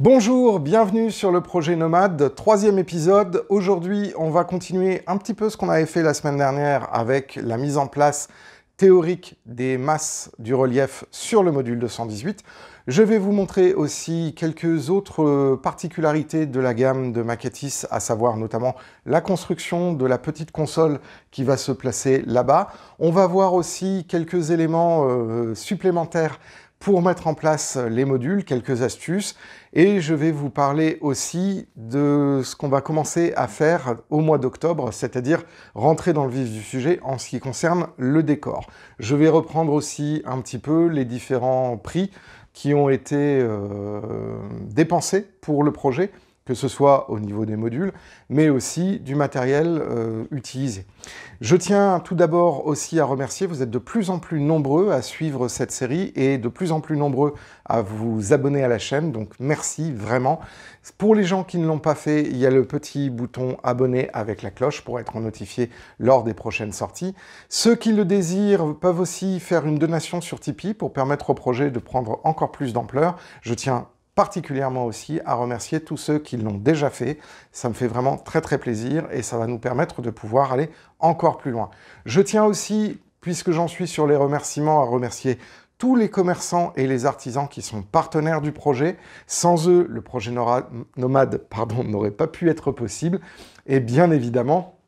Bonjour, bienvenue sur le projet Nomade, troisième épisode. Aujourd'hui, on va continuer un petit peu ce qu'on avait fait la semaine dernière avec la mise en place théorique des masses du relief sur le module 218. Je vais vous montrer aussi quelques autres particularités de la gamme de Maquettis, à savoir notamment la construction de la petite console qui va se placer là-bas. On va voir aussi quelques éléments supplémentaires pour mettre en place les modules, quelques astuces, et je vais vous parler aussi de ce qu'on va commencer à faire au mois d'octobre, c'est-à-dire rentrer dans le vif du sujet en ce qui concerne le décor. Je vais reprendre aussi un petit peu les différents prix qui ont été dépensés pour le projet, que ce soit au niveau des modules, mais aussi du matériel utilisé. Je tiens tout d'abord aussi à remercier, vous êtes de plus en plus nombreux à suivre cette série et de plus en plus nombreux à vous abonner à la chaîne, donc merci vraiment. Pour les gens qui ne l'ont pas fait, il y a le petit bouton abonner avec la cloche pour être notifié lors des prochaines sorties. Ceux qui le désirent peuvent aussi faire une donation sur Tipeee pour permettre au projet de prendre encore plus d'ampleur. Je tiens particulièrement aussi à remercier tous ceux qui l'ont déjà fait. Ça me fait vraiment très très plaisir et ça va nous permettre de pouvoir aller encore plus loin. Je tiens aussi, puisque j'en suis sur les remerciements, à remercier tous les commerçants et les artisans qui sont partenaires du projet. Sans eux, le projet Nomade n'aurait pas pu être possible. Et bien évidemment,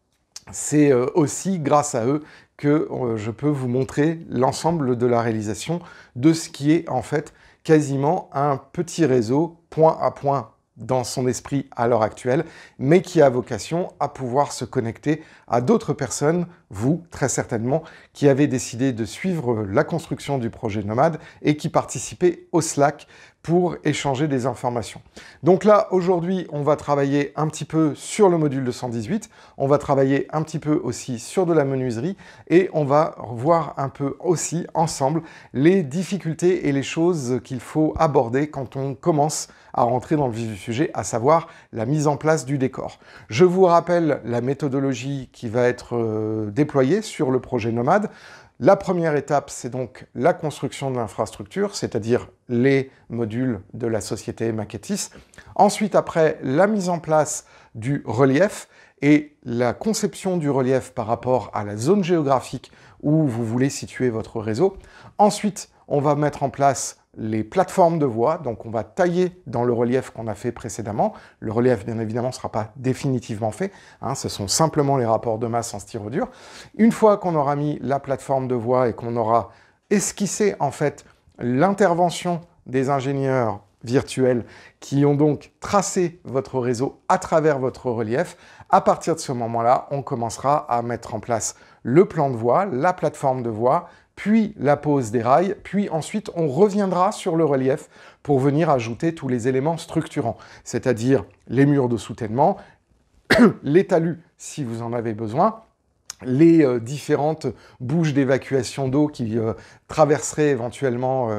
c'est aussi grâce à eux que je peux vous montrer l'ensemble de la réalisation de ce qui est en fait quasiment un petit réseau point à point dans son esprit à l'heure actuelle, mais qui a vocation à pouvoir se connecter à d'autres personnes, vous, très certainement, qui avez décidé de suivre la construction du projet Nomade et qui participez au Slack pour échanger des informations. Donc là, aujourd'hui, on va travailler un petit peu sur le module 218, on va travailler un petit peu aussi sur de la menuiserie et on va voir un peu aussi ensemble les difficultés et les choses qu'il faut aborder quand on commence à rentrer dans le vif du sujet, à savoir la mise en place du décor. Je vous rappelle la méthodologie qui va être déployée sur le projet Nomade. La première étape, c'est donc la construction de l'infrastructure, c'est-à-dire les modules de la société Maquettis. Ensuite, après, la mise en place du relief et la conception du relief par rapport à la zone géographique où vous voulez situer votre réseau. Ensuite, on va mettre en place les plateformes de voies, donc on va tailler dans le relief qu'on a fait précédemment. Le relief, bien évidemment, ne sera pas définitivement fait, hein, ce sont simplement les rapports de masse en styrodure. Une fois qu'on aura mis la plateforme de voie et qu'on aura esquissé en fait l'intervention des ingénieurs virtuels qui ont donc tracé votre réseau à travers votre relief, à partir de ce moment-là, on commencera à mettre en place le plan de voie, la plateforme de voie, puis la pose des rails, puis ensuite on reviendra sur le relief pour venir ajouter tous les éléments structurants, c'est-à-dire les murs de soutènement, les talus si vous en avez besoin, les différentes bouches d'évacuation d'eau qui traverseraient éventuellement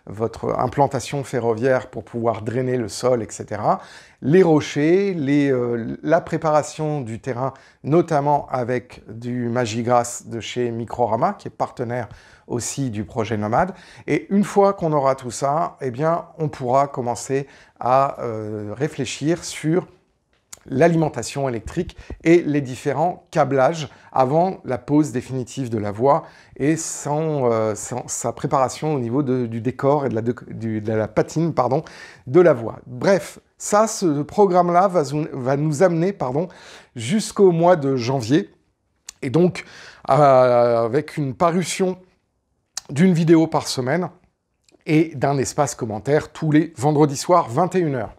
votre implantation ferroviaire pour pouvoir drainer le sol, etc. Les rochers, la préparation du terrain, notamment avec du Magigrass de chez Microrama, qui est partenaire aussi du projet Nomade. Et une fois qu'on aura tout ça, eh bien, on pourra commencer à réfléchir sur l'alimentation électrique et les différents câblages avant la pose définitive de la voie et sa préparation au niveau du décor et de la patine de la voie. Bref, ça, ce programme-là va nous amener jusqu'au mois de janvier et donc avec une parution d'une vidéo par semaine et d'un espace commentaire tous les vendredis soirs 21h.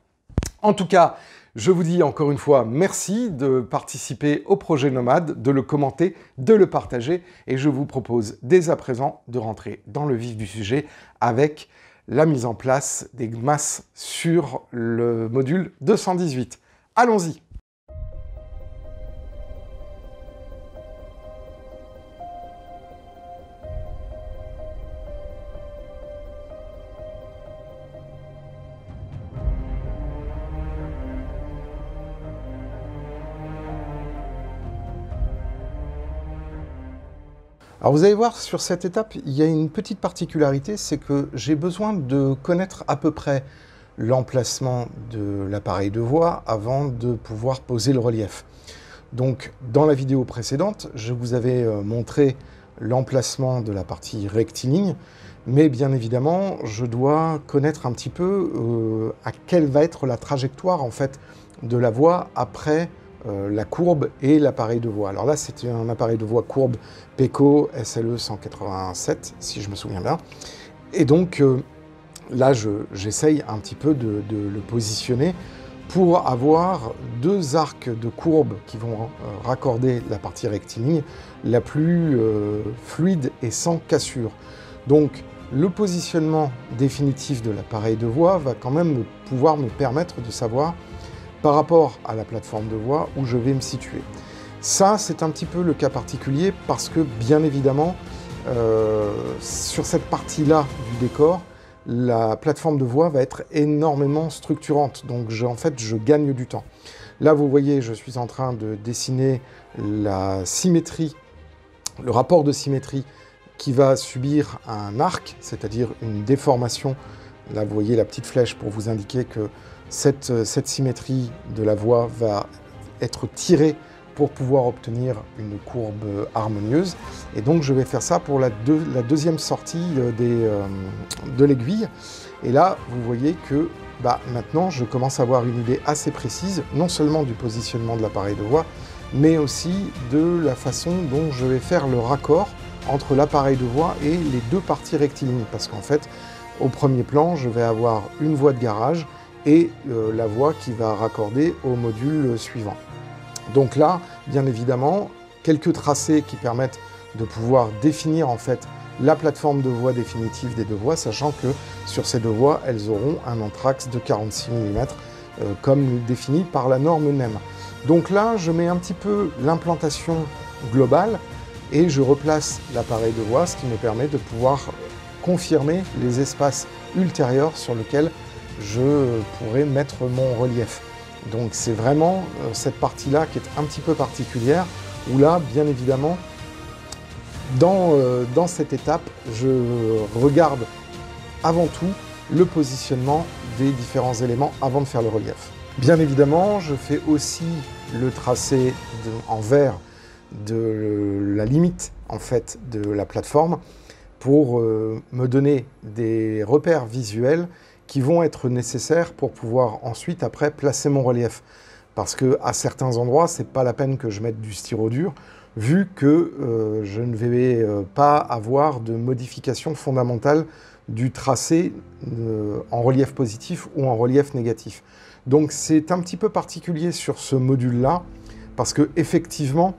En tout cas, je vous dis encore une fois merci de participer au projet Nomade, de le commenter, de le partager et je vous propose dès à présent de rentrer dans le vif du sujet avec la mise en place des masses sur le module 218. Allons-y! Alors vous allez voir, sur cette étape, il y a une petite particularité, c'est que j'ai besoin de connaître à peu près l'emplacement de l'appareil de voix avant de pouvoir poser le relief. Donc dans la vidéo précédente, je vous avais montré l'emplacement de la partie rectiligne, mais bien évidemment, je dois connaître un petit peu à quelle va être la trajectoire en fait de la voix après la courbe et l'appareil de voix. Alors là, c'est un appareil de voix courbe Peco SLE 187, si je me souviens bien. Et donc là, j'essaye un petit peu de le positionner pour avoir deux arcs de courbe qui vont raccorder la partie rectiligne la plus fluide et sans cassure. Donc le positionnement définitif de l'appareil de voix va quand même pouvoir me permettre de savoir par rapport à la plateforme de voix où je vais me situer. Ça, c'est un petit peu le cas particulier parce que bien évidemment, sur cette partie-là du décor, la plateforme de voix va être énormément structurante, donc en fait je gagne du temps. Là vous voyez, je suis en train de dessiner la symétrie, le rapport de symétrie qui va subir un arc, c'est-à-dire une déformation. Là vous voyez la petite flèche pour vous indiquer que cette symétrie de la voix va être tirée pour pouvoir obtenir une courbe harmonieuse. Et donc je vais faire ça pour la deuxième sortie de l'aiguille. Et là, vous voyez que maintenant, je commence à avoir une idée assez précise, non seulement du positionnement de l'appareil de voix, mais aussi de la façon dont je vais faire le raccord entre l'appareil de voix et les deux parties rectilignes. Parce qu'en fait, au premier plan, je vais avoir une voix de garage et la voix qui va raccorder au module suivant. Donc là, bien évidemment, quelques tracés qui permettent de pouvoir définir en fait la plateforme de voix définitive des deux voix, sachant que sur ces deux voix, elles auront un anthrax de 46 mm, comme défini par la norme NEM. Donc là, je mets un petit peu l'implantation globale et je replace l'appareil de voix, ce qui me permet de pouvoir confirmer les espaces ultérieurs sur lesquels je pourrais mettre mon relief. Donc c'est vraiment cette partie-là qui est un petit peu particulière, où là, bien évidemment, dans cette étape, je regarde avant tout le positionnement des différents éléments avant de faire le relief. Bien évidemment, je fais aussi le tracé en vert de la limite en fait de la plateforme pour me donner des repères visuels qui vont être nécessaires pour pouvoir ensuite, après, placer mon relief. Parce qu'à certains endroits, c'est pas la peine que je mette du styro dur, vu que je ne vais pas avoir de modification fondamentale du tracé en relief positif ou en relief négatif. Donc c'est un petit peu particulier sur ce module-là, parce que effectivement,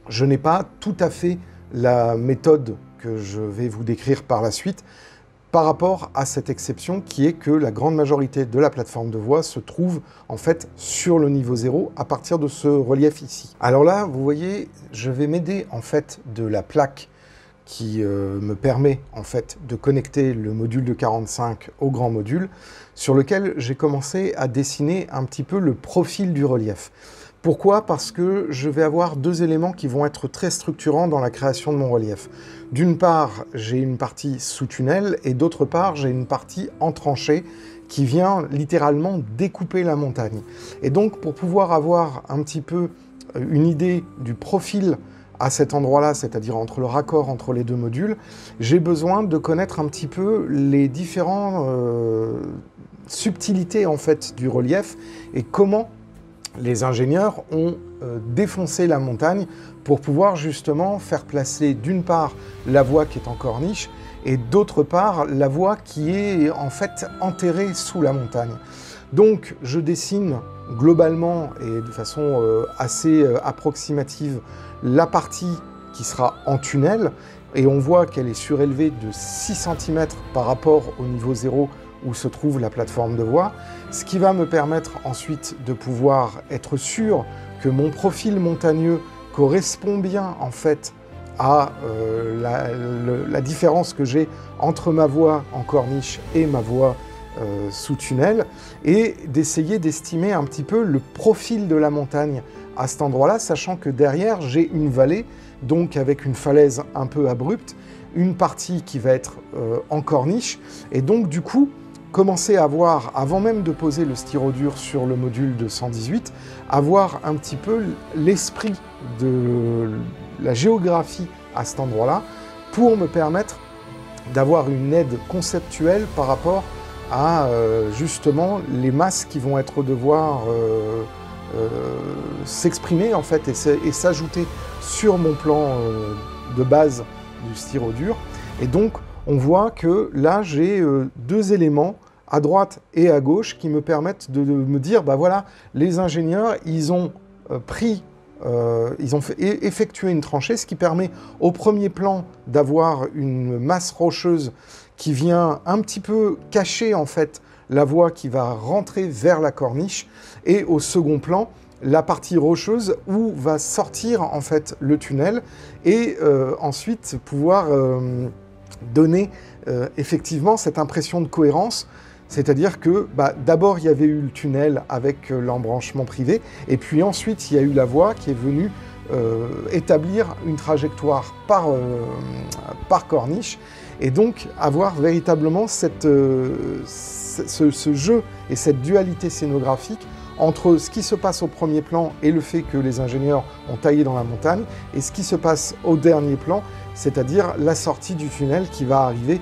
je n'ai pas tout à fait la méthode que je vais vous décrire par la suite, par rapport à cette exception qui est que la grande majorité de la plateforme de voix se trouve en fait sur le niveau 0 à partir de ce relief ici. Alors là, vous voyez, je vais m'aider en fait de la plaque qui me permet en fait de connecter le module de 45 au grand module, sur lequel j'ai commencé à dessiner un petit peu le profil du relief. Pourquoi? Parce que je vais avoir deux éléments qui vont être très structurants dans la création de mon relief. D'une part, j'ai une partie sous tunnel et d'autre part, j'ai une partie en tranchée qui vient littéralement découper la montagne. Et donc, pour pouvoir avoir un petit peu une idée du profil à cet endroit-là, c'est-à-dire entre le raccord entre les deux modules, j'ai besoin de connaître un petit peu les différentes subtilités en fait du relief et comment les ingénieurs ont défoncé la montagne pour pouvoir justement faire placer d'une part la voie qui est en corniche et d'autre part la voie qui est en fait enterrée sous la montagne. Donc je dessine globalement et de façon assez approximative la partie qui sera en tunnel et on voit qu'elle est surélevée de 6 cm par rapport au niveau 0 où se trouve la plateforme de voix, ce qui va me permettre ensuite de pouvoir être sûr que mon profil montagneux correspond bien en fait à la différence que j'ai entre ma voie en corniche et ma voie sous tunnel, et d'essayer d'estimer un petit peu le profil de la montagne à cet endroit-là, sachant que derrière j'ai une vallée, donc avec une falaise un peu abrupte, une partie qui va être en corniche, et donc du coup, commencer à voir, avant même de poser le styrodure sur le module de 118, avoir un petit peu l'esprit de la géographie à cet endroit-là, pour me permettre d'avoir une aide conceptuelle par rapport à justement les masses qui vont devoir s'exprimer en fait et s'ajouter sur mon plan de base du styrodure. Et donc on voit que là j'ai deux éléments à droite et à gauche qui me permettent de me dire, bah voilà, les ingénieurs, ils ont effectué une tranchée, ce qui permet au premier plan d'avoir une masse rocheuse qui vient un petit peu cacher en fait la voie qui va rentrer vers la corniche, et au second plan, la partie rocheuse où va sortir en fait le tunnel, et ensuite pouvoir donner effectivement cette impression de cohérence. C'est-à-dire que d'abord il y avait eu le tunnel avec l'embranchement privé, et puis ensuite il y a eu la voie qui est venue établir une trajectoire par corniche, et donc avoir véritablement ce jeu et cette dualité scénographique entre ce qui se passe au premier plan et le fait que les ingénieurs ont taillé dans la montagne, et ce qui se passe au dernier plan, c'est-à-dire la sortie du tunnel qui va arriver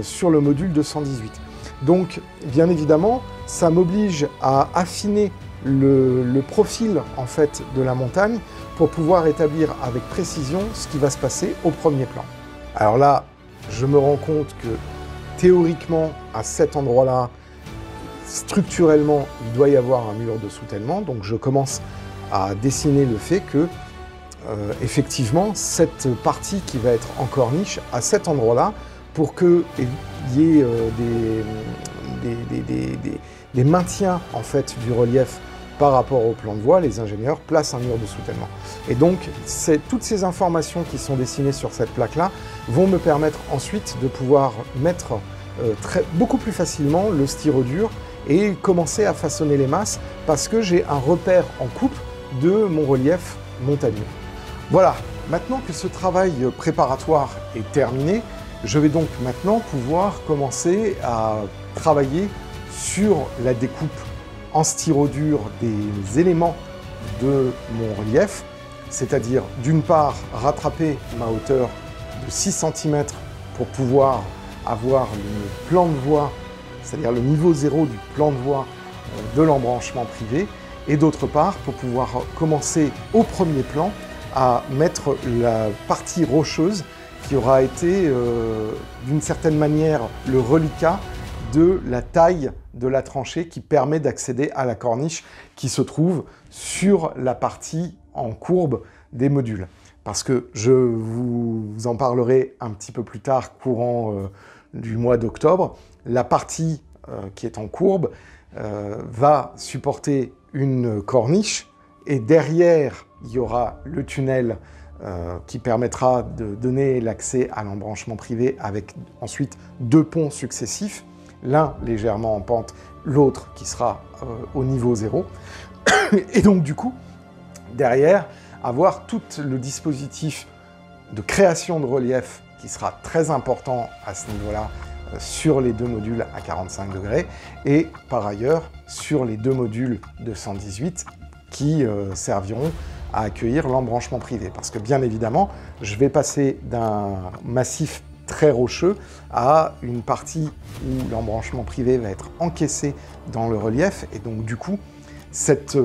sur le module 218. Donc, bien évidemment, ça m'oblige à affiner le profil en fait de la montagne pour pouvoir établir avec précision ce qui va se passer au premier plan. Alors là, je me rends compte que théoriquement, à cet endroit-là, structurellement, il doit y avoir un mur de soutènement. Donc, je commence à dessiner le fait que, effectivement, cette partie qui va être en corniche, à cet endroit-là, pour qu'il y ait des maintiens en fait, du relief par rapport au plan de voie, les ingénieurs placent un mur de soutènement. Et donc, toutes ces informations qui sont dessinées sur cette plaque-là vont me permettre ensuite de pouvoir mettre beaucoup plus facilement le styrodure et commencer à façonner les masses, parce que j'ai un repère en coupe de mon relief montagneux. Voilà, maintenant que ce travail préparatoire est terminé, je vais donc maintenant pouvoir commencer à travailler sur la découpe en styrodure des éléments de mon relief, c'est-à-dire d'une part rattraper ma hauteur de 6 cm pour pouvoir avoir le plan de voie, c'est-à-dire le niveau zéro du plan de voie de l'embranchement privé, et d'autre part pour pouvoir commencer au premier plan à mettre la partie rocheuse qui aura été d'une certaine manière le reliquat de la taille de la tranchée qui permet d'accéder à la corniche qui se trouve sur la partie en courbe des modules. Parce que je vous en parlerai un petit peu plus tard, courant du mois d'octobre, la partie qui est en courbe va supporter une corniche, et derrière il y aura le tunnel qui permettra de donner l'accès à l'embranchement privé avec ensuite deux ponts successifs, l'un légèrement en pente, l'autre qui sera au niveau zéro. Et donc du coup, derrière, avoir tout le dispositif de création de relief qui sera très important à ce niveau-là sur les deux modules à 45 degrés, et par ailleurs sur les deux modules de 118 qui serviront à accueillir l'embranchement privé. Parce que bien évidemment, je vais passer d'un massif très rocheux à une partie où l'embranchement privé va être encaissé dans le relief, et donc du coup, cette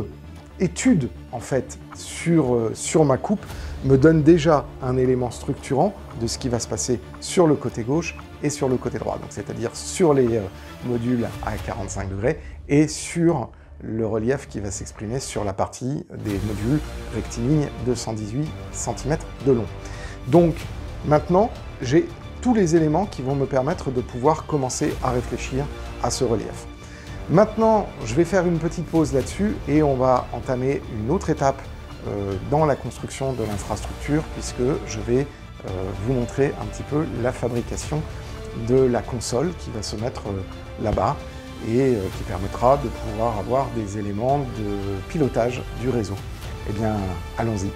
étude en fait sur ma coupe me donne déjà un élément structurant de ce qui va se passer sur le côté gauche et sur le côté droit, donc c'est-à-dire sur les modules à 45 degrés et sur le relief qui va s'exprimer sur la partie des modules rectilignes de 118 cm de long. Donc maintenant, j'ai tous les éléments qui vont me permettre de pouvoir commencer à réfléchir à ce relief. Maintenant, je vais faire une petite pause là-dessus et on va entamer une autre étape dans la construction de l'infrastructure, puisque je vais vous montrer un petit peu la fabrication de la console qui va se mettre là-bas et qui permettra de pouvoir avoir des éléments de pilotage du réseau. Eh bien, allons-y.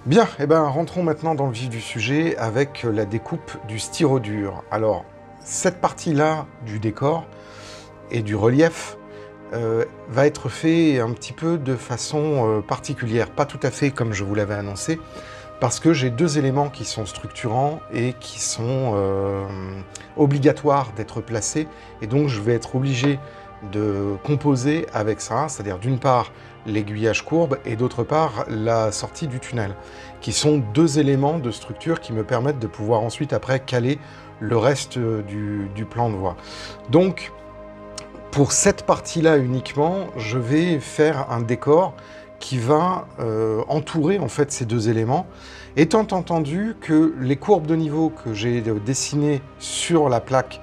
Bien, eh ben, rentrons maintenant dans le vif du sujet avec la découpe du styrodur. Alors, cette partie-là du décor et du relief va être fait un petit peu de façon particulière, pas tout à fait comme je vous l'avais annoncé, parce que j'ai deux éléments qui sont structurants et qui sont obligatoires d'être placés, et donc je vais être obligé de composer avec ça, c'est-à-dire d'une part l'aiguillage courbe et d'autre part la sortie du tunnel, qui sont deux éléments de structure qui me permettent de pouvoir ensuite après caler le reste du plan de voie. Donc pour cette partie-là uniquement, je vais faire un décor qui va entourer en fait ces deux éléments, étant entendu que les courbes de niveau que j'ai dessinées sur la plaque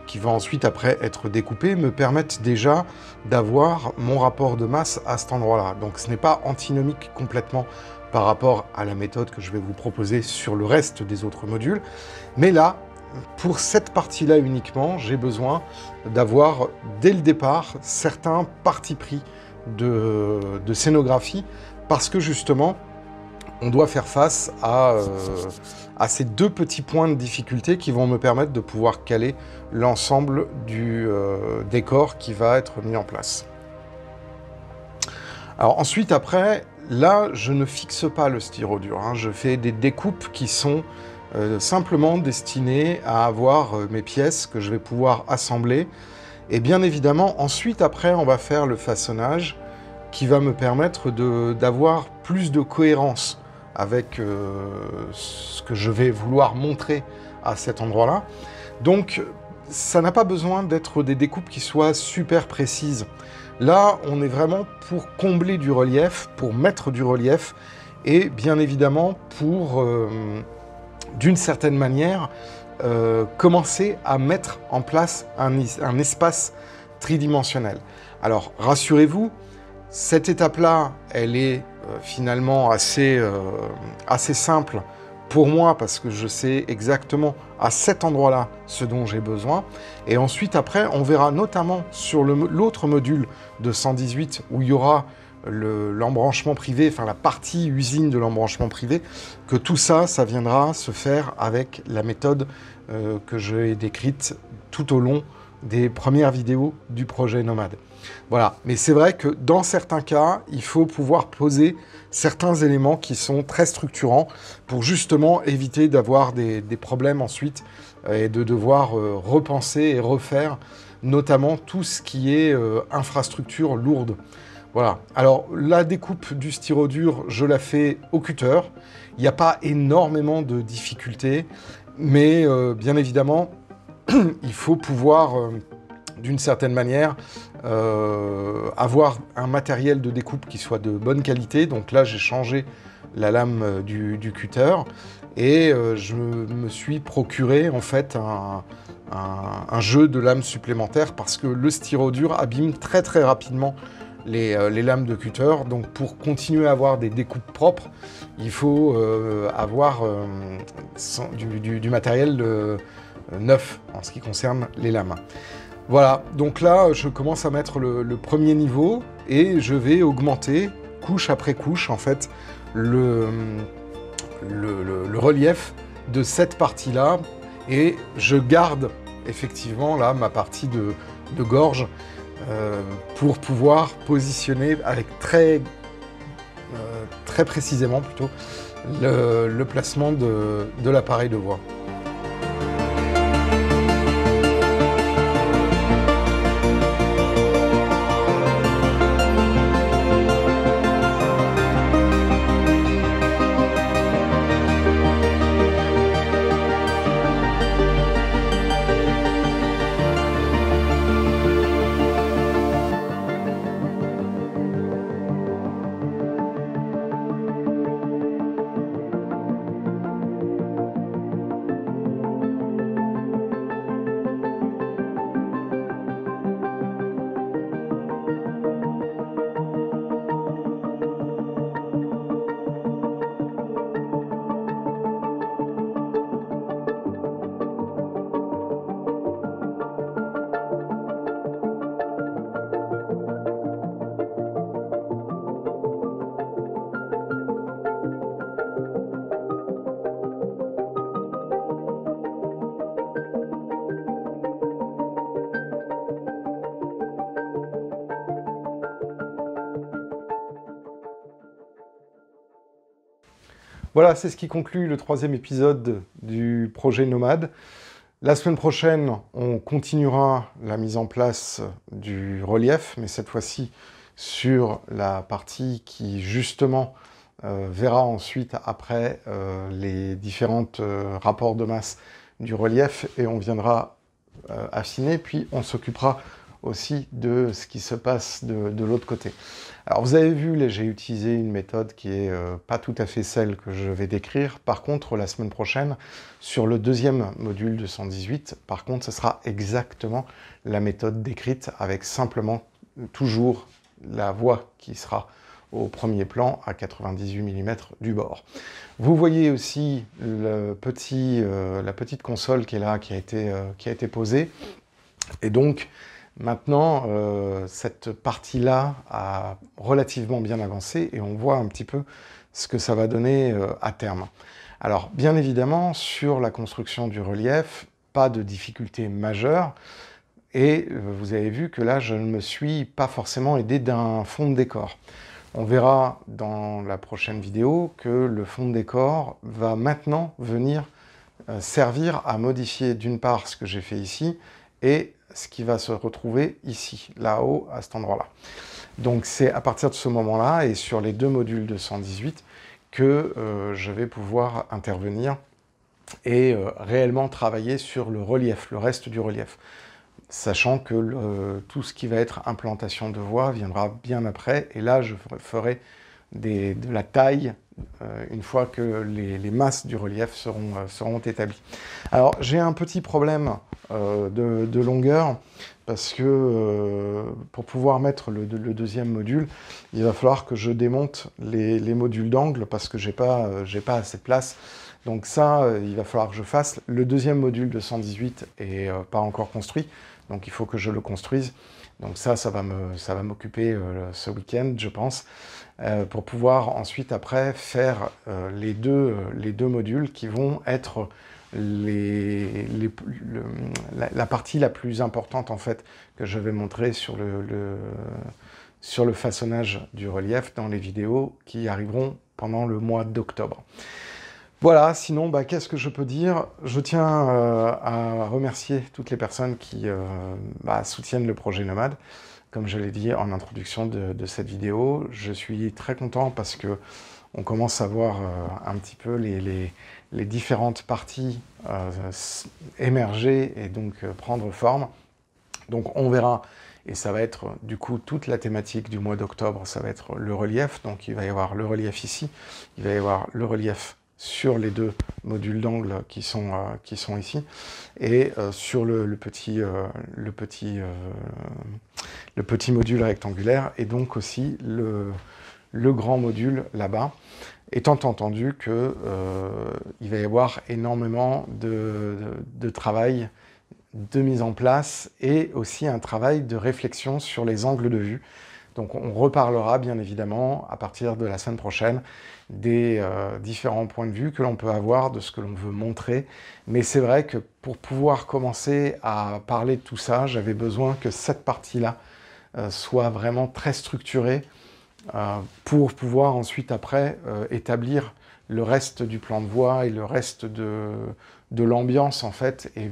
qui va ensuite après être découpée me permettent déjà d'avoir mon rapport de masse à cet endroit-là. Donc ce n'est pas antinomique complètement par rapport à la méthode que je vais vous proposer sur le reste des autres modules, mais là, pour cette partie-là uniquement, j'ai besoin d'avoir dès le départ certains partis pris de scénographie, parce que justement on doit faire face à ces deux petits points de difficulté qui vont me permettre de pouvoir caler l'ensemble du décor qui va être mis en place. Alors ensuite, après, là, je ne fixe pas le styrodur, hein. Je fais des découpes qui sont simplement destinées à avoir mes pièces que je vais pouvoir assembler. Et bien évidemment, ensuite, après, on va faire le façonnage qui va me permettre d'avoir plus de cohérence avec ce que je vais vouloir montrer à cet endroit-là. Donc, ça n'a pas besoin d'être des découpes qui soient super précises. Là, on est vraiment pour combler du relief, pour mettre du relief, et bien évidemment pour, d'une certaine manière, commencer à mettre en place un espace tridimensionnel. Alors, rassurez-vous, cette étape-là, elle est finalement assez simple pour moi, parce que je sais exactement à cet endroit-là ce dont j'ai besoin. Et ensuite, après, on verra notamment sur l'autre module de 118, où il y aura l'embranchement privé, enfin la partie usine de l'embranchement privé, que tout ça, ça viendra se faire avec la méthode que j'ai décrite tout au long des premières vidéos du projet Nomade. Voilà, mais c'est vrai que dans certains cas, il faut pouvoir poser certains éléments qui sont très structurants pour justement éviter d'avoir des problèmes ensuite et de devoir repenser et refaire notamment tout ce qui est infrastructure lourde. Voilà, alors la découpe du styrodur, je la fais au cutter. Il n'y a pas énormément de difficultés, mais bien évidemment, il faut pouvoir, d'une certaine manière, avoir un matériel de découpe qui soit de bonne qualité. Donc là, j'ai changé la lame du cutter et je me suis procuré en fait un jeu de lames supplémentaires, parce que le styrodur abîme très très rapidement les lames de cutter. Donc pour continuer à avoir des découpes propres, il faut avoir du matériel neuf en ce qui concerne les lames. Voilà, donc là je commence à mettre le premier niveau et je vais augmenter couche après couche en fait le relief de cette partie-là, et je garde effectivement là ma partie de gorge pour pouvoir positionner avec très précisément plutôt le placement de l'appareil de voix. Voilà, c'est ce qui conclut le 3e épisode du projet Nomade. La semaine prochaine, on continuera la mise en place du relief, mais cette fois-ci sur la partie qui, justement, verra ensuite, après, les différents rapports de masse du relief, et on viendra affiner, puis on s'occupera aussi de ce qui se passe de l'autre côté. Alors vous avez vu, là j'ai utilisé une méthode qui est pas tout à fait celle que je vais décrire. Par contre, la semaine prochaine, sur le 2e module de 118, par contre, ce sera exactement la méthode décrite avec simplement toujours la voie qui sera au premier plan à 98 mm du bord. Vous voyez aussi la petite console qui est là, qui a été posée. Et donc, maintenant, cette partie-là a relativement bien avancé et on voit un petit peu ce que ça va donner à terme. Alors, bien évidemment, sur la construction du relief, pas de difficulté majeure. Et vous avez vu que là, je ne me suis pas forcément aidé d'un fond de décor. On verra dans la prochaine vidéo que le fond de décor va maintenant venir servir à modifier d'une part ce que j'ai fait ici et ce qui va se retrouver ici, là-haut, à cet endroit-là. Donc c'est à partir de ce moment-là, et sur les 2 modules de 118, que je vais pouvoir intervenir et réellement travailler sur le relief, le reste du relief. Sachant que tout ce qui va être implantation de voies viendra bien après, et là je ferai de la taille une fois que les masses du relief seront établies. Alors j'ai un petit problème de longueur, parce que pour pouvoir mettre le 2e module, il va falloir que je démonte les modules d'angle, parce que j'ai pas assez de place. Donc ça, il va falloir que je fasse. Le 2e module de 118 est pas encore construit, donc il faut que je le construise. Donc ça va m'occuper ce week-end, je pense, pour pouvoir ensuite, après, faire les deux modules qui vont être la partie la plus importante, en fait, que je vais montrer sur le façonnage du relief dans les vidéos qui arriveront pendant le mois d'octobre. Voilà, sinon, qu'est-ce que je peux dire? Je tiens à remercier toutes les personnes qui soutiennent le projet Nomade. Comme je l'ai dit en introduction de cette vidéo, je suis très content parce que on commence à voir un petit peu les différentes parties émerger et donc prendre forme. Donc on verra, et ça va être du coup toute la thématique du mois d'octobre, ça va être le relief. Donc il va y avoir le relief ici, il va y avoir le relief sur les 2 modules d'angle qui sont ici, et sur le petit module rectangulaire, et donc aussi le grand module là-bas, étant entendu que il va y avoir énormément de travail de mise en place, et aussi un travail de réflexion sur les angles de vue. Donc on reparlera bien évidemment à partir de la semaine prochaine des différents points de vue que l'on peut avoir, de ce que l'on veut montrer. Mais c'est vrai que pour pouvoir commencer à parler de tout ça, j'avais besoin que cette partie-là soit vraiment très structurée pour pouvoir ensuite après établir le reste du plan de voie et le reste de l'ambiance, en fait, et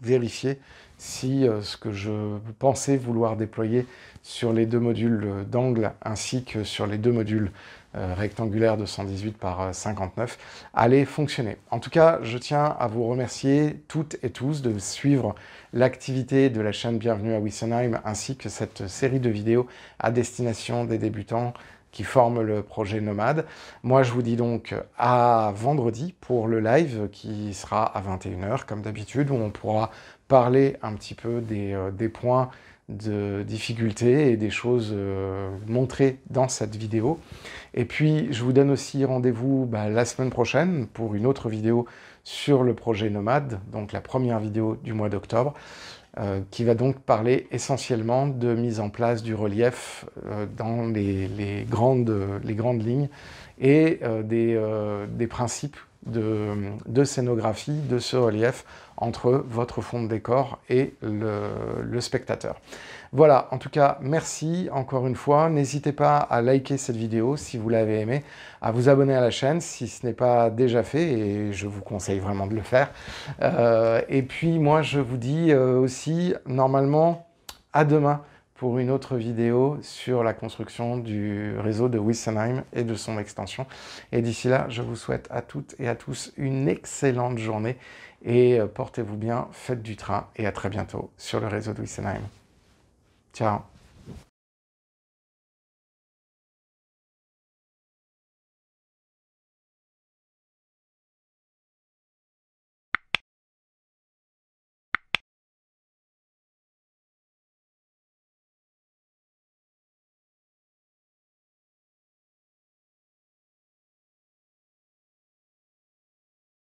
vérifier si ce que je pensais vouloir déployer sur les 2 modules d'angle ainsi que sur les 2 modules rectangulaires de 118 par 59 allait fonctionner. En tout cas, je tiens à vous remercier toutes et tous de suivre l'activité de la chaîne Bienvenue à Wissenheim, ainsi que cette série de vidéos à destination des débutants qui forment le projet Nomade. Moi, je vous dis donc à vendredi pour le live qui sera à 21 h comme d'habitude, où on pourra parler un petit peu des points de difficulté et des choses montrées dans cette vidéo. Et puis, je vous donne aussi rendez-vous la semaine prochaine pour une autre vidéo sur le projet Nomade, donc la première vidéo du mois d'octobre, qui va donc parler essentiellement de mise en place du relief dans les grandes lignes, et des principes de scénographie, de ce relief entre votre fond de décor et le spectateur. Voilà, en tout cas, merci encore une fois. N'hésitez pas à liker cette vidéo si vous l'avez aimée, à vous abonner à la chaîne si ce n'est pas déjà fait, et je vous conseille vraiment de le faire. Et puis moi, je vous dis aussi, normalement, à demain pour une autre vidéo sur la construction du réseau de Wissenheim et de son extension. Et d'ici là, je vous souhaite à toutes et à tous une excellente journée et portez-vous bien, faites du train et à très bientôt sur le réseau de Wissenheim. Ciao.